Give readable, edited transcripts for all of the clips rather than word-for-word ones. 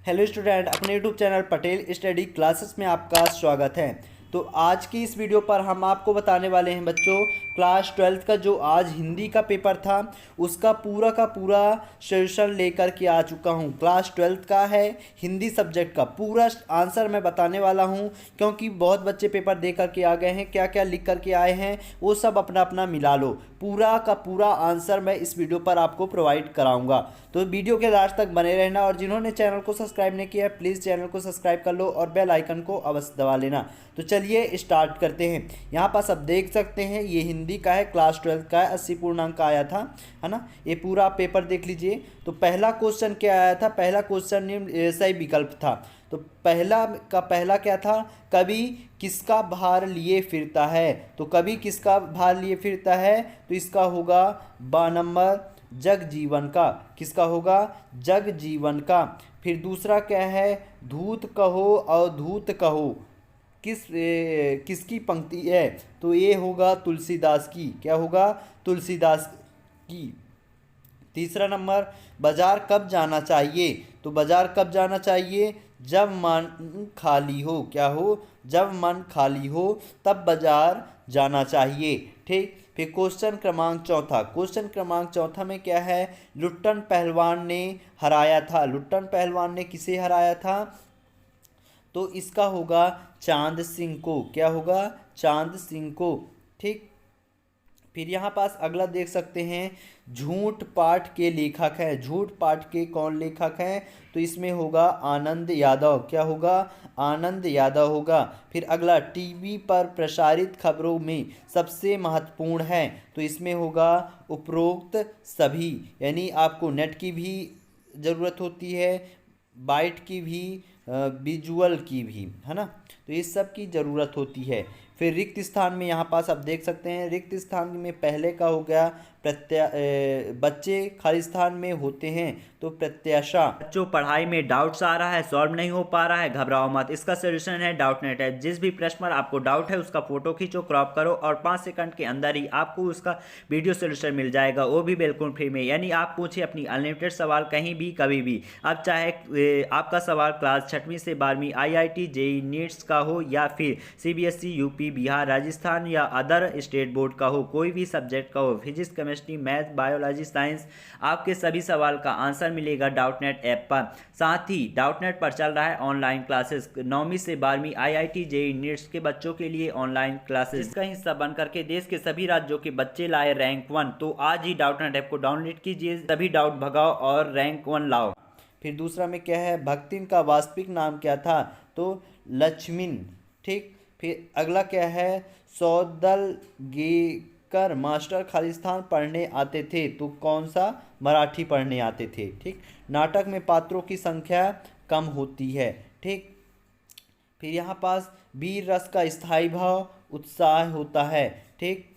Hello student, अपने YouTube channel Patel study classes में आपका स्वागत है। तो आज की इस वीडियो पर हम आपको बताने वाले हैं बच्चों, क्लास 12 का जो आज हिंदी का पेपर था उसका पूरा सॉल्यूशन लेकर के आ चुका हूं। क्लास 12 का है हिंदी सब्जेक्ट का पूरा आंसर मैं बताने वाला हूं, क्योंकि बहुत बच्चे पेपर दे करके आ गए हैं, क्या क्या लिख करके आए हैं वो सब अपना अपना मिला लो। पूरा का पूरा आंसर मैं इस वीडियो पर आपको प्रोवाइड कराऊंगा, तो वीडियो के लास्ट तक बने रहना। और जिन्होंने चैनल को सब्सक्राइब नहीं किया है प्लीज़ चैनल को सब्सक्राइब कर लो और बेल आइकन को अवश्य दबा लेना। तो चलिए स्टार्ट करते हैं। यहाँ पास आप देख सकते हैं ये हिंदी का है, क्लास 12 का है, 80 पूर्णांक का आया था, है ना। ये पूरा पेपर देख लीजिए। तो पहला क्वेश्चन क्या आया था, पहला क्वेश्चन सही विकल्प था। तो पहला क्या था, कवि किसका भार लिए फिरता है। तो कवि किसका भार लिए फिरता है, तो इसका होगा ब नंबर जग जीवन का। किसका होगा, जग जीवन का। फिर दूसरा क्या है, धूत कहो अवधूत कहो किसकी पंक्ति है, तो ये होगा तुलसीदास की। क्या होगा, तुलसीदास की। तीसरा नंबर, बाजार कब जाना चाहिए। तो बाजार कब जाना चाहिए, जब मन खाली हो। क्या हो, जब मन खाली हो तब बाजार जाना चाहिए। ठीक। फिर क्वेश्चन क्रमांक चौथा, क्वेश्चन क्रमांक चौथा में क्या है, लुट्टन पहलवान ने हराया था। लुट्टन पहलवान ने किसे हराया था, तो इसका होगा चांद सिंह को। क्या होगा, चांद सिंह को। ठीक। फिर यहाँ पास अगला देख सकते हैं, झूठ पाठ के लेखक हैं। झूठ पाठ के कौन लेखक हैं, तो इसमें होगा आनंद यादव। क्या होगा, आनंद यादव होगा। फिर अगला, टीवी पर प्रसारित खबरों में सबसे महत्वपूर्ण है, तो इसमें होगा उपरोक्त सभी। यानी आपको नेट की भी ज़रूरत होती है, बाइट की भी, विजुअल की भी, है ना। तो ये सब की ज़रूरत होती है। फिर रिक्त स्थान में यहाँ पास आप देख सकते हैं, रिक्त स्थान में पहले का हो गया बच्चे खाली स्थान में होते हैं तो प्रत्याशा। बच्चों, पढ़ाई में डाउट्स आ रहा है, सॉल्व नहीं हो पा रहा है, घबराओ मत, इसका सोल्यूशन है डाउट नेट है। जिस भी प्रश्न पर आपको डाउट है उसका फोटो खींचो, क्रॉप करो और 5 सेकंड के अंदर ही आपको उसका वीडियो सोल्यूशन मिल जाएगा, वो भी बिल्कुल फ्री में। यानी आप पूछिए अपनी अनलिमिटेड सवाल कहीं भी कभी भी। अब चाहे आपका सवाल क्लास 6वीं से 12वीं IIT JEE नीट्स का हो या फिर CBSE UP बिहार राजस्थान या अदर स्टेट बोर्ड का हो, कोई भी सब्जेक्ट का हो, physics chemistry math biology science, आपके सभी सवाल का आंसर मिलेगा डाउटनेट ऐप पर। साथ ही डाउटनेट पर चल रहा है ऑनलाइन क्लासेस, 9वीं से 12वीं IIT JEE नीट्स के बच्चों के लिए ऑनलाइन क्लासेस, जिसका हिस्सा बन करके देश के सभी राज्यों के बच्चे लाए रैंक 1। तो आज ही डाउटनेट ऐप को डाउनलोड कीजिए, सभी डाउट भगाओ और रैंक 1 लाओ। फिर दूसरा में क्या है, भक्तिन का वास्तविक नाम क्या था, तो लक्ष्मीन। ठीक। फिर अगला क्या है, सौदलगेकर मास्टर खालिस्तान पढ़ने आते थे, तो कौन सा, मराठी पढ़ने आते थे। ठीक। नाटक में पात्रों की संख्या कम होती है। ठीक। फिर यहाँ पास वीर रस का स्थायी भाव उत्साह होता है। ठीक।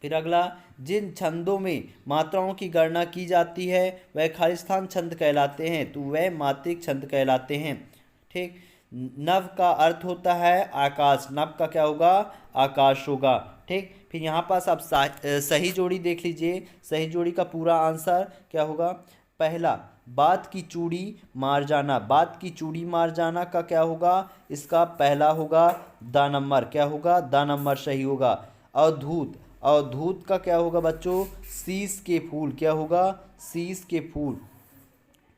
फिर अगला, जिन छंदों में मात्राओं की गणना की जाती है वह खालिस्तान छंद कहलाते हैं, तो वह मात्रिक छंद कहलाते हैं। ठीक। नव का अर्थ होता है आकाश, नव का क्या होगा, आकाश होगा। ठीक। फिर यहाँ पास आप सही जोड़ी देख लीजिए, सही जोड़ी का पूरा आंसर क्या होगा। पहला, बात की चूड़ी मार जाना, बात की चूड़ी मार जाना का क्या होगा, इसका पहला होगा द नंबर। क्या होगा, द नंबर सही होगा। अवधूत, अवधूत का क्या होगा बच्चों, शीश के फूल। क्या होगा, शीश के फूल।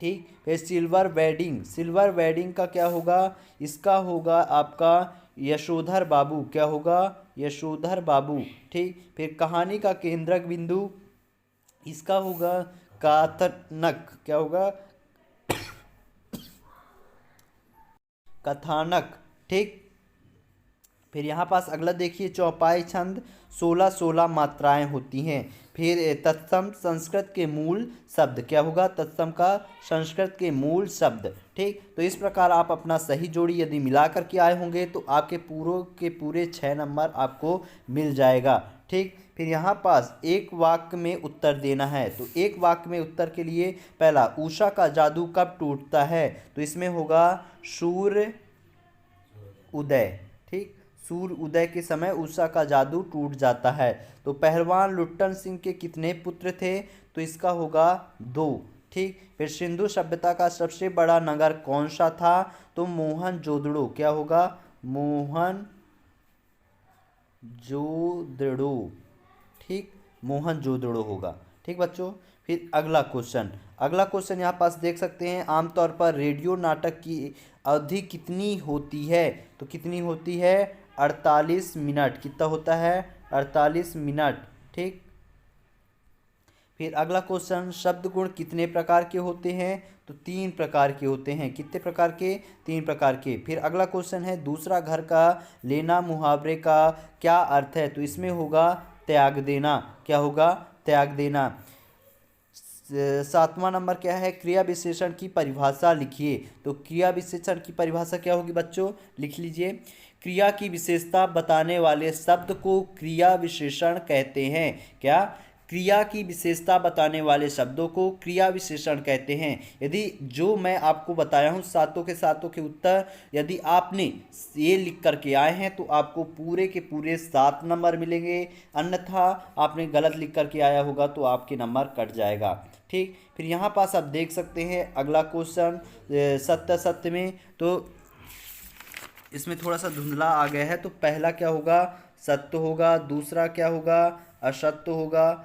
ठीक। फिर सिल्वर वेडिंग, सिल्वर वेडिंग का क्या होगा, इसका होगा आपका यशोधर बाबू। क्या होगा, यशोधर बाबू। ठीक। फिर कहानी का केंद्रक बिंदु, इसका होगा कथानक। क्या होगा, कथानक। ठीक। फिर यहाँ पास अगला देखिए, चौपाई छंद 16 मात्राएं होती हैं। फिर तत्सम संस्कृत के मूल शब्द, क्या होगा, तत्सम का संस्कृत के मूल शब्द। ठीक। तो इस प्रकार आप अपना सही जोड़ी यदि मिला कर के आए होंगे तो आपके पूरे 6 नंबर आपको मिल जाएगा। ठीक। फिर यहाँ पास एक वाक्य में उत्तर देना है, तो एक वाक्य में उत्तर के लिए पहला, उषा का जादू कब टूटता है, तो इसमें होगा सूर्य उदय। ठीक। सूर्य उदय के समय उषा का जादू टूट जाता है। तो पहलवान लुट्टन सिंह के कितने पुत्र थे, तो इसका होगा 2। ठीक। फिर सिंधु सभ्यता का सबसे बड़ा नगर कौन सा था? तो मोहनजोदड़ो। क्या होगा? मोहनजोदड़ो। ठीक, मोहनजोदड़ो होगा। ठीक बच्चों। फिर अगला क्वेश्चन यहाँ पास देख सकते हैं, आमतौर पर रेडियो नाटक की अवधि कितनी होती है? तो कितनी होती है? 48 मिनट। कितना होता है? 48 मिनट। ठीक। फिर अगला क्वेश्चन, शब्द गुण कितने प्रकार के होते हैं? तो 3 प्रकार के होते हैं। कितने प्रकार के? 3 प्रकार के। फिर अगला क्वेश्चन है, दूसरा घर का लेना मुहावरे का क्या अर्थ है? तो इसमें होगा त्याग देना। क्या होगा? त्याग देना। 7वां नंबर क्या है? क्रिया विशेषण की परिभाषा लिखिए। तो क्रिया विशेषण की परिभाषा क्या होगी बच्चों? लिख लीजिए। क्रिया की विशेषता बताने वाले शब्द को क्रिया विशेषण कहते हैं। क्या? क्रिया की विशेषता बताने वाले शब्दों को क्रिया विशेषण कहते हैं। यदि जो मैं आपको बताया हूँ सातों के उत्तर यदि आपने ये लिख करके आए हैं तो आपको पूरे के पूरे 7 नंबर मिलेंगे, अन्यथा आपने गलत लिख करके आया होगा तो आपके नंबर कट जाएगा। ठीक। फिर यहाँ पास आप देख सकते हैं अगला क्वेश्चन सत्य सत्य में, तो इसमें थोड़ा सा धुंधला आ गया है। तो पहला क्या होगा? सत्य होगा। दूसरा क्या होगा? असत्य होगा।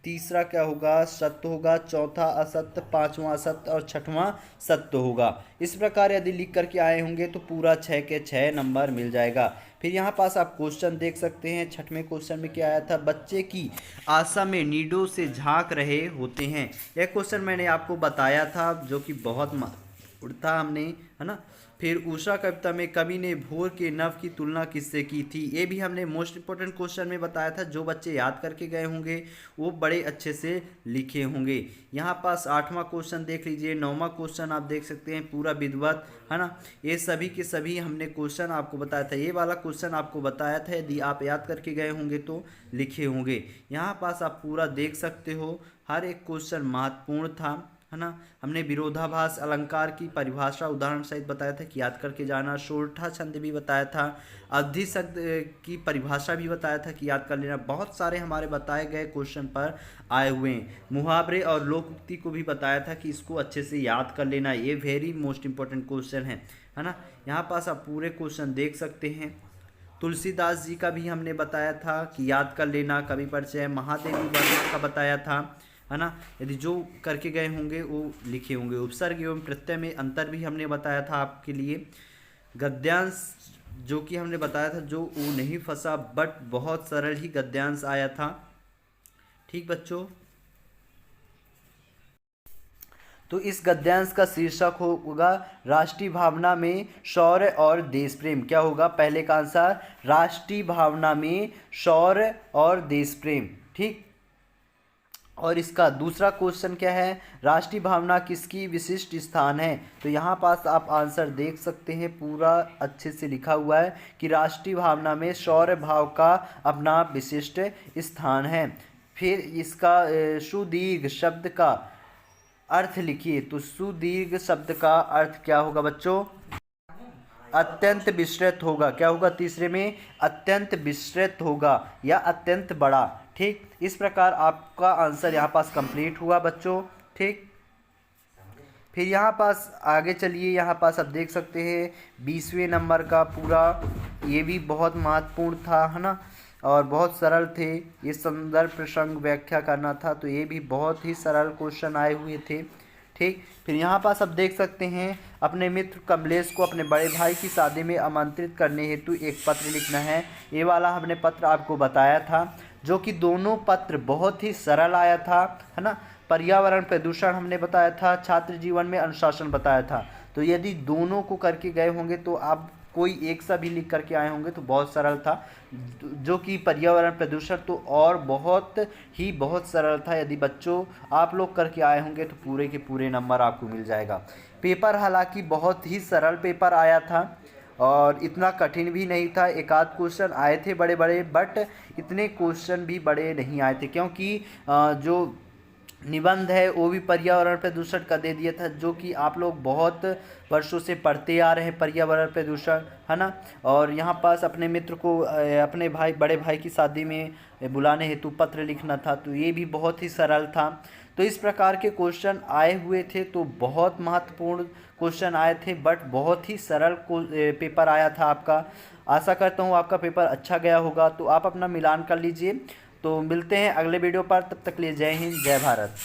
तीसरा क्या होगा? सत्य होगा। चौथा असत्य, पांचवा असत्य और छठवां सत्य होगा। इस प्रकार यदि लिख करके आए होंगे तो पूरा 6 के 6 नंबर मिल जाएगा। फिर यहाँ पास आप क्वेश्चन देख सकते हैं, 6वें क्वेश्चन में क्या आया था? बच्चे की आशा में नीडों से झांक रहे होते हैं। यह क्वेश्चन मैंने आपको बताया था, जो कि बहुत उड़ता हमने, है ना। फिर उषा कविता में कवि ने भोर के नव की तुलना किससे की थी? ये भी हमने मोस्ट इंपॉर्टेंट क्वेश्चन में बताया था। जो बच्चे याद करके गए होंगे वो बड़े अच्छे से लिखे होंगे। यहाँ पास 8वां क्वेश्चन देख लीजिए। 9वां क्वेश्चन आप देख सकते हैं, पूरा विधिवत, है ना। ये सभी के सभी हमने क्वेश्चन आपको बताया था। ये वाला क्वेश्चन आपको बताया था, यदि आप याद करके गए होंगे तो लिखे होंगे। यहाँ पास आप पूरा देख सकते हो, हर एक क्वेश्चन महत्वपूर्ण था, है ना। हमने विरोधाभास अलंकार की परिभाषा उदाहरण सहित बताया था कि याद करके जाना। सोरठा छंद भी बताया था। अवधि शब्द की परिभाषा भी बताया था कि याद कर लेना। बहुत सारे हमारे बताए गए क्वेश्चन पर आए हुए हैं। मुहावरे और लोकोक्ति को भी बताया था कि इसको अच्छे से याद कर लेना। ये वेरी मोस्ट इंपॉर्टेंट क्वेश्चन है ना। यहाँ पास आप पूरे क्वेश्चन देख सकते हैं। तुलसीदास जी का भी हमने बताया था कि याद कर लेना। कवि परिचय महादेवी वर्मा का बताया था, है ना। यदि जो करके गए होंगे वो लिखे होंगे। उपसर्ग एवं प्रत्यय में अंतर भी हमने बताया था आपके लिए। गद्यांश जो कि हमने बताया था, जो वो नहीं फंसा, बट बहुत सरल ही गद्यांश आया था। ठीक बच्चों। तो इस गद्यांश का शीर्षक होगा राष्ट्रीय भावना में शौर्य और देश प्रेम। क्या होगा? पहले का आंसर राष्ट्रीय भावना में शौर्य और देश प्रेम। ठीक। और इसका दूसरा क्वेश्चन क्या है? राष्ट्रीय भावना किसकी विशिष्ट स्थान है? तो यहाँ पास आप आंसर देख सकते हैं, पूरा अच्छे से लिखा हुआ है कि राष्ट्रीय भावना में शौर्य भाव का अपना विशिष्ट स्थान है। फिर इसका सुदीर्घ शब्द का अर्थ लिखिए। तो सुदीर्घ शब्द का अर्थ क्या होगा बच्चों? अत्यंत विस्तृत होगा। क्या होगा? तीसरे में अत्यंत विस्तृत होगा या अत्यंत बड़ा। ठीक। इस प्रकार आपका आंसर यहाँ पास कंप्लीट हुआ बच्चों। ठीक। फिर यहाँ पास आगे चलिए। यहाँ पास आप देख सकते हैं 20वें नंबर का पूरा, ये भी बहुत महत्वपूर्ण था, है ना, और बहुत सरल थे। ये संदर्भ प्रसंग व्याख्या करना था, तो ये भी बहुत ही सरल क्वेश्चन आए हुए थे। ठीक। फिर यहाँ पास आप देख सकते हैं, अपने मित्र कमलेश को अपने बड़े भाई की शादी में आमंत्रित करने हेतु एक पत्र लिखना है। ये वाला हमने पत्र आपको बताया था, जो कि दोनों पत्र बहुत ही सरल आया था, है ना। पर्यावरण प्रदूषण हमने बताया था, छात्र जीवन में अनुशासन बताया था। तो यदि दोनों को करके गए होंगे तो आप कोई एक सा भी लिख करके आए होंगे तो बहुत सरल था। जो कि पर्यावरण प्रदूषण तो और बहुत सरल था। यदि बच्चों आप लोग करके आए होंगे तो पूरे के पूरे नंबर आपको मिल जाएगा। पेपर हालांकि बहुत ही सरल पेपर आया था और इतना कठिन भी नहीं था। एक आध क्वेश्चन आए थे बड़े बड़े, बट इतने क्वेश्चन भी बड़े नहीं आए थे, क्योंकि जो निबंध है वो भी पर्यावरण प्रदूषण का दे दिया था, जो कि आप लोग बहुत वर्षों से पढ़ते आ रहे हैं, पर्यावरण प्रदूषण, है ना। और यहाँ पास अपने मित्र को अपने बड़े भाई की शादी में बुलाने हेतु पत्र लिखना था, तो ये भी बहुत ही सरल था। तो इस प्रकार के क्वेश्चन आए हुए थे, तो बहुत महत्वपूर्ण क्वेश्चन आए थे, बट बहुत ही सरल पेपर आया था आपका। आशा करता हूँ आपका पेपर अच्छा गया होगा, तो आप अपना मिलान कर लीजिए। तो मिलते हैं अगले वीडियो पर, तब तक के लिए जय हिंद, जय भारत।